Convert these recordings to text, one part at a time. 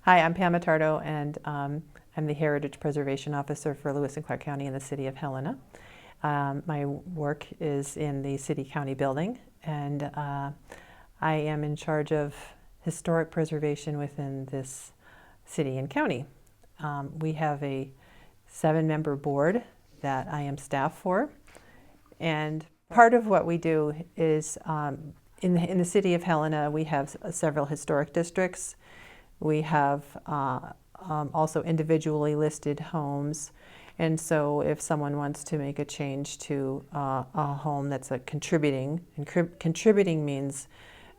Hi, I'm Pam Attardo, and I'm the Heritage Preservation Officer for Lewis and Clark County in the city of Helena. My work is in the city-county building, and I am in charge of historic preservation within this city and county. We have a 7-member board that I am staff for, and part of what we do is in the city of Helena we have several historic districts. We have also individually listed homes, and so if someone wants to make a change to a home that's contributing, and contributing means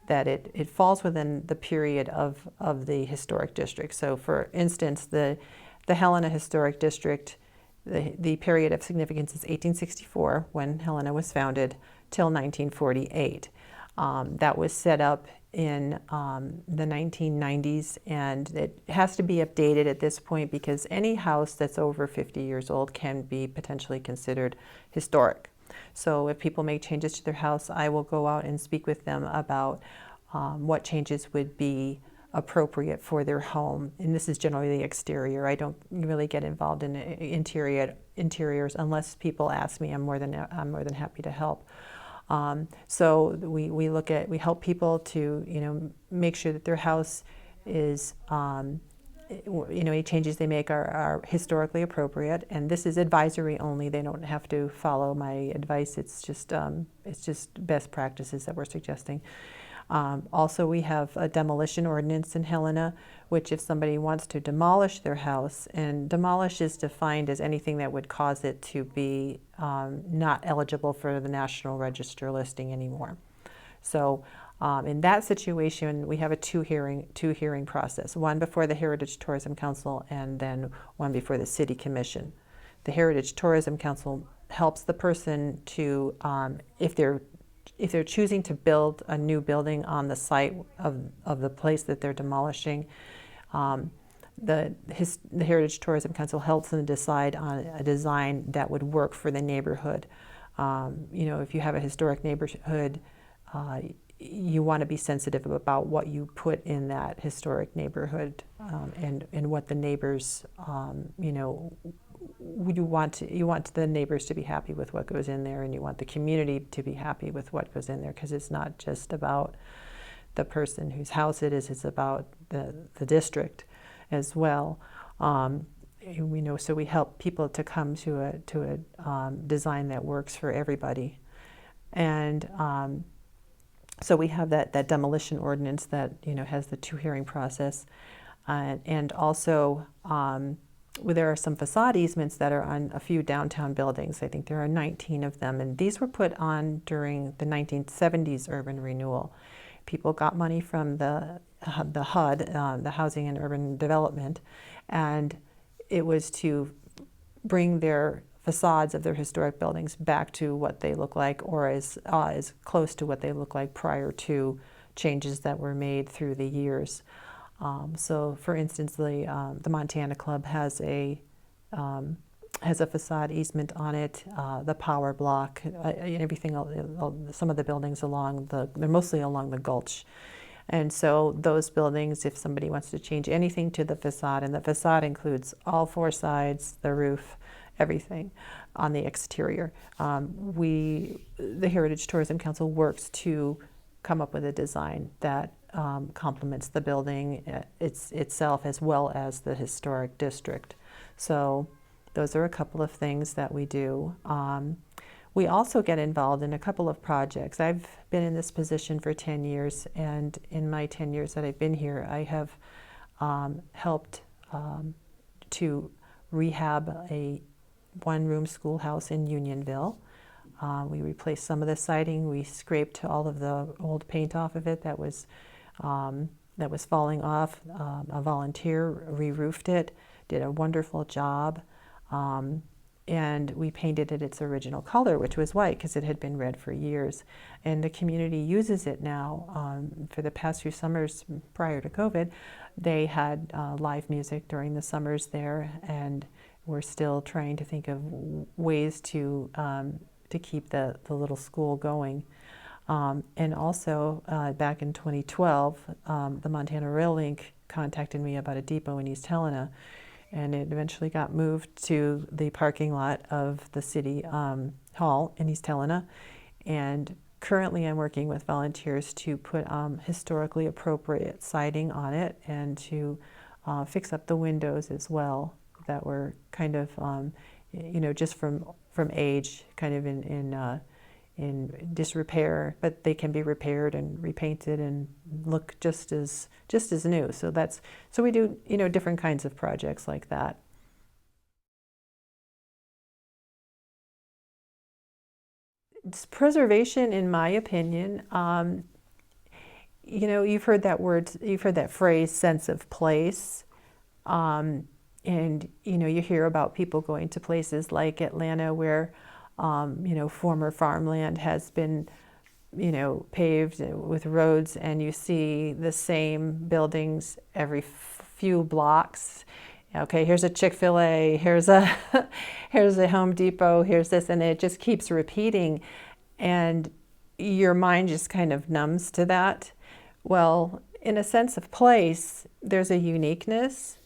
that it falls within the period of the historic district. So for instance, the Helena Historic District, the period of significance is 1864, when Helena was founded, till 1948. That was set up in the 1990s, and it has to be updated at this point because any house that's over 50 years old can be potentially considered historic. So if people make changes to their house, I will go out and speak with them about what changes would be appropriate for their home. And this is generally the exterior. I don't really get involved in interiors unless people ask me. I'm more than happy to help. So we help people to make sure that their house is any changes they make are historically appropriate, and this is advisory only. They don't have to follow my advice. It's just best practices that we're suggesting. Also, we have a demolition ordinance in Helena, which if somebody wants to demolish their house, and demolish is defined as anything that would cause it to be not eligible for the National Register listing anymore. So in that situation, we have a two hearing process, one before the Heritage Tourism Council and then one before the City Commission. The Heritage Tourism Council helps the person to, if they're choosing to build a new building on the site of the place that they're demolishing, the Heritage Tourism Council helps them decide on a design that would work for the neighborhood. If you have a historic neighborhood, you want to be sensitive about what you put in that historic neighborhood, and what the neighbors, you want the neighbors to be happy with what goes in there, and you want the community to be happy with what goes in there, because it's not just about the person whose house it is, it's about the district as well. So we help people to come to a design that works for everybody. And so we have that demolition ordinance that has the two hearing process, and also there are some facade easements that are on a few downtown buildings. I think there are 19 of them, and these were put on during the 1970s urban renewal. People got money from the HUD, the Housing and Urban Development, and it was to bring their facades of their historic buildings back to what they look like, or as close to what they look like prior to changes that were made through the years. So, for instance, the Montana Club has a facade easement on it. The power block, everything. Some of the buildings they're mostly along the Gulch, and so those buildings, if somebody wants to change anything to the facade, and the facade includes all 4 sides, the roof, everything on the exterior, the Heritage Tourism Council works to come up with a design that complements the building itself as well as the historic district. So those are a couple of things that we do. We also get involved in a couple of projects. I've been in this position for 10 years, and in my 10 years that I've been here, I have helped to rehab a one-room schoolhouse in Unionville. We replaced some of the siding. We scraped all of the old paint off of it that was falling off. A volunteer re-roofed it, did a wonderful job, and we painted it its original color, which was white, because it had been red for years. And the community uses it now. For the past few summers prior to COVID, they had live music during the summers there, and we're still trying to think of ways to keep the little school going. And also back in 2012, the Montana Rail Link contacted me about a depot in East Helena, and it eventually got moved to the parking lot of the city hall in East Helena. And currently I'm working with volunteers to put historically appropriate siding on it and to fix up the windows as well that were kind of, just from age, kind of in disrepair, but they can be repaired and repainted and look just as new. So we do different kinds of projects like that. It's preservation, in my opinion. You've heard that phrase, sense of place. And you hear about people going to places like Atlanta where former farmland has been paved with roads, and you see the same buildings every few blocks. Okay, here's a Chick-fil-A, here's a Home Depot, here's this, and it just keeps repeating, and your mind just kind of numbs to that. Well, in a sense of place, there's a uniqueness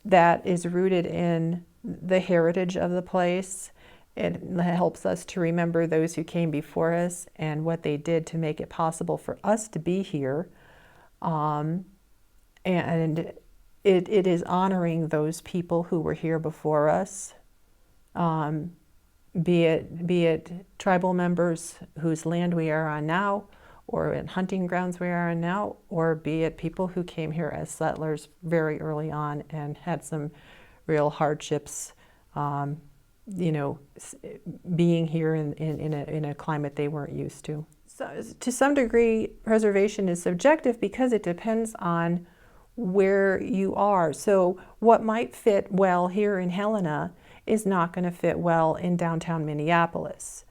that is rooted in the heritage of the place. It helps us to remember those who came before us and what they did to make it possible for us to be here. And it is honoring those people who were here before us, be it tribal members whose land we are on now, or in hunting grounds we are on now, or be it people who came here as settlers very early on and had some real hardships, being here in a climate they weren't used to. So to some degree, preservation is subjective because it depends on where you are. So what might fit well here in Helena is not going to fit well in downtown Minneapolis,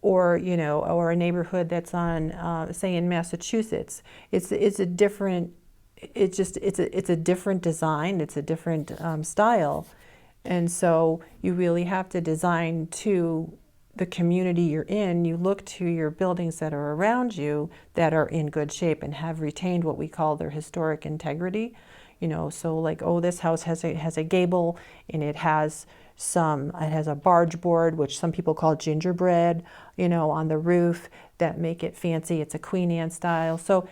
or a neighborhood that's on, say, in Massachusetts. It's a different design. It's a different style, and so you really have to design to the community you're in. You look to your buildings that are around you that are in good shape and have retained what we call their historic integrity. So like, this house has a gable, and it has a barge board, which some people call gingerbread, on the roof that make it fancy. It's a Queen Anne style. So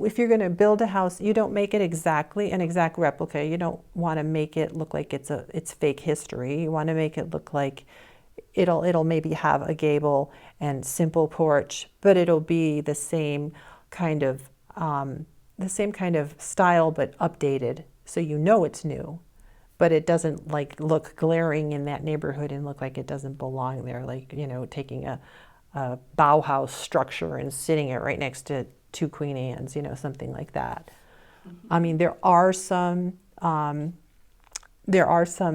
if you're going to build a house, you don't make it exactly an exact replica. You don't want to make it look like it's fake history. You want to make it look like it'll maybe have a gable and simple porch, but it'll be the same kind of style, but updated, so it's new. But it doesn't look glaring in that neighborhood and look like it doesn't belong there, taking a Bauhaus structure and sitting it right next to two Queen Anne's, something like that. Mm-hmm. I mean, there are some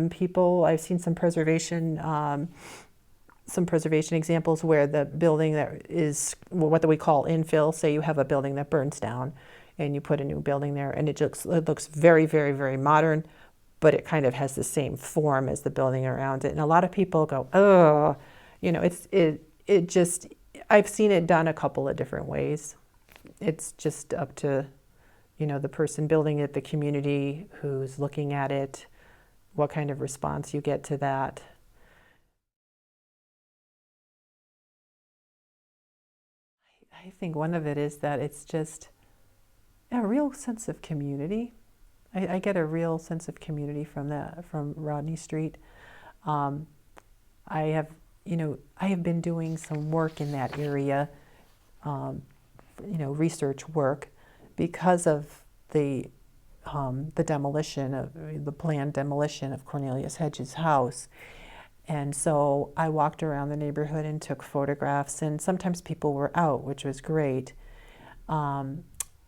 people, I've seen some preservation examples where the building that is what we call infill. Say you have a building that burns down and you put a new building there, and it looks very, very, very modern, but it kind of has the same form as the building around it. And a lot of people go, oh, I've seen it done a couple of different ways. It's just up to, the person building it, the community who's looking at it, what kind of response you get to that. I think one of it is that it's just a real sense of community. I get a real sense of community from Rodney Street. I have been doing some work in that area, research work, because of the demolition of the planned demolition of Cornelius Hedges' house. And so I walked around the neighborhood and took photographs, and sometimes people were out, which was great.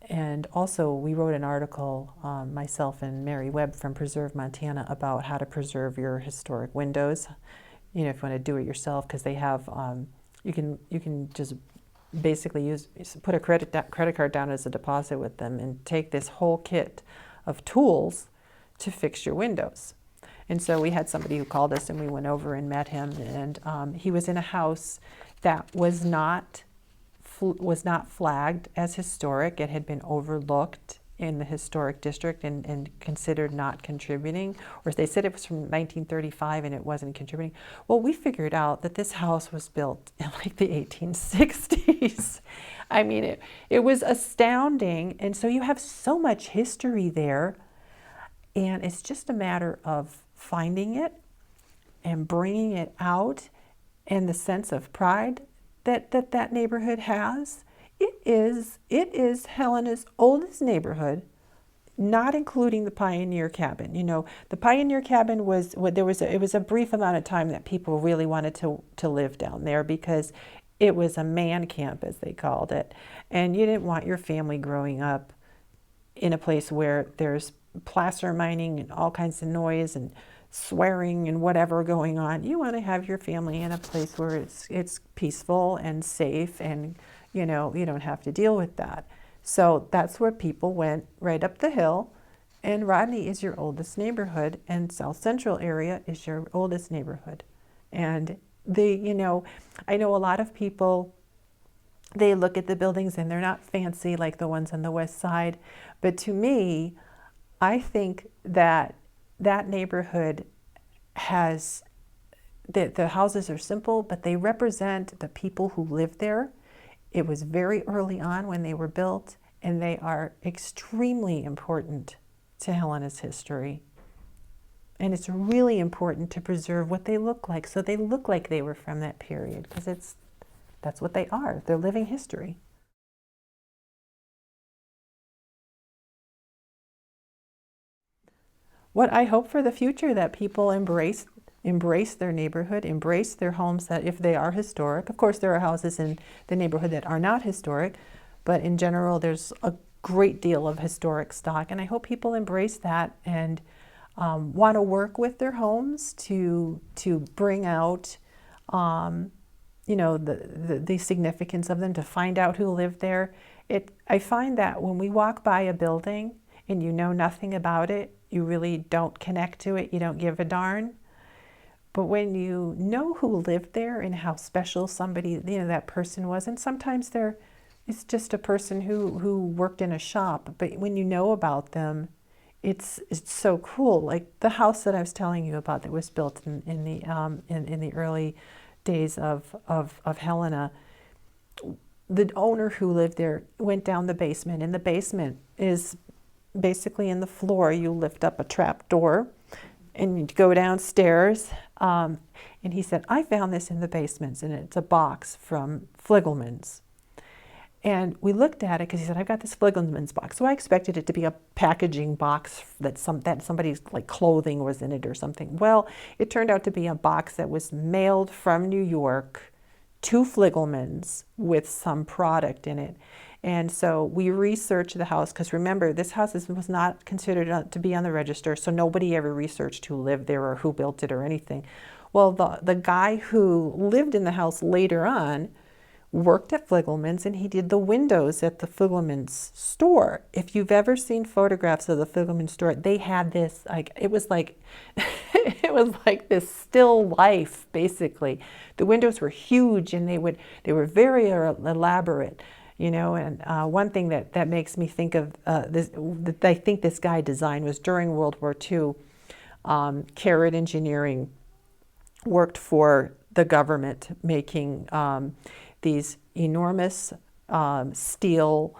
And also we wrote an article, myself and Mary Webb from Preserve Montana, about how to preserve your historic windows. If you want to do it yourself, because they have, you can just basically put a credit card down as a deposit with them and take this whole kit of tools to fix your windows. And so we had somebody who called us, and we went over and met him, and he was in a house that was not was not flagged as historic. It had been overlooked in the historic district and considered not contributing, or they said it was from 1935 and it wasn't contributing. Well, we figured out that this house was built in like the 1860s. I mean, it was astounding. And so you have so much history there, and it's just a matter of finding it and bringing it out, and the sense of pride that neighborhood has. It is Helena's oldest neighborhood, not including the Pioneer Cabin. You know, the Pioneer Cabin was it was a brief amount of time that people really wanted to live down there, because it was a man camp, as they called it, and you didn't want your family growing up in a place where there's placer mining and all kinds of noise and swearing and whatever going on. You want to have your family in a place where it's peaceful and safe, and you know, you don't have to deal with that. So that's where people went, right up the hill. And Rodney is your oldest neighborhood, and South Central area is your oldest neighborhood. And you know, I know a lot of people, they look at the buildings and they're not fancy like the ones on the west side. But to me, I think that that neighborhood has, the houses are simple, but they represent the people who live there. It was very early on when they were built, and they are extremely important to Helena's history. And it's really important to preserve what they look like, so they look like they were from that period, because that's what they are. They're living history. What I hope for the future, that people embrace their neighborhood, embrace their homes, that if they are historic. Of course, there are houses in the neighborhood that are not historic, but in general, there's a great deal of historic stock. And I hope people embrace that and want to work with their homes to bring out, you know, the significance of them, to find out who lived there. I find that when we walk by a building and you know nothing about it, you really don't connect to it, you don't give a darn. But when you know who lived there and how special somebody, you know, that person was, and sometimes it's just a person who worked in a shop, but when you know about them, it's so cool. Like the house that I was telling you about that was built in the early days of Helena, the owner who lived there went down the basement, and the basement is basically in the floor. You lift up a trap door and you go downstairs, and he said, I found this in the basements, and it's a box from Fligelman's. And we looked at it because he said, I've got this Fligelman's box. So I expected it to be a packaging box that somebody's like clothing was in it or something. Well, it turned out to be a box that was mailed from New York to Fligelman's with some product in it. And so we researched the house, because remember, this house was not considered to be on the register, so nobody ever researched who lived there or who built it or anything. Well, the guy who lived in the house later on worked at Fligelman's, and he did the windows at the Fligelman's store. If you've ever seen photographs of the Fligelman's store, they had this, like, it was like it was like this still life, basically. The windows were huge, and they were very elaborate, you know. And one thing that makes me think of this, that I think this guy designed, was during World War II, Carrot Engineering worked for the government, making these enormous steel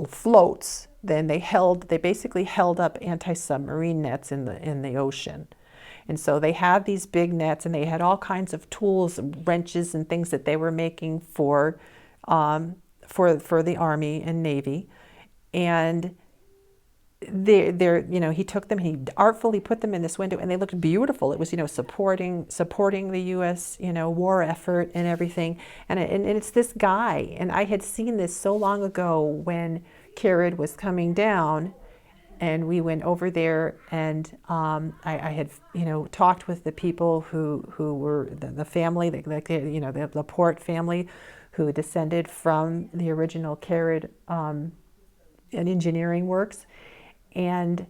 floats. Then they basically held up anti-submarine nets in the ocean. And so they had these big nets, and they had all kinds of tools, wrenches and things that they were making for the Army and Navy. And he took them, he artfully put them in this window, and they looked beautiful. It was, supporting the U.S., war effort and everything. And it's this guy, and I had seen this so long ago when Carrot was coming down, and we went over there, and I had, talked with the people who were the family, the Laporte family, who descended from the original Carrot and engineering works. And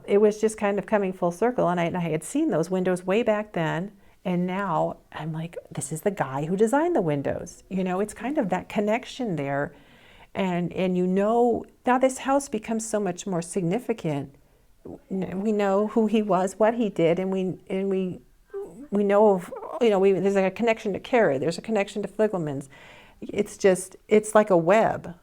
it was just kind of coming full circle. And I had seen those windows way back then, And now I'm like, this is the guy who designed the windows. You know, it's kind of that connection there. And you know, now this house becomes so much more significant. We know who he was, what he did, and we know of, you know, there's a connection to Kara, there's a connection to Fligelman's. It's like a web.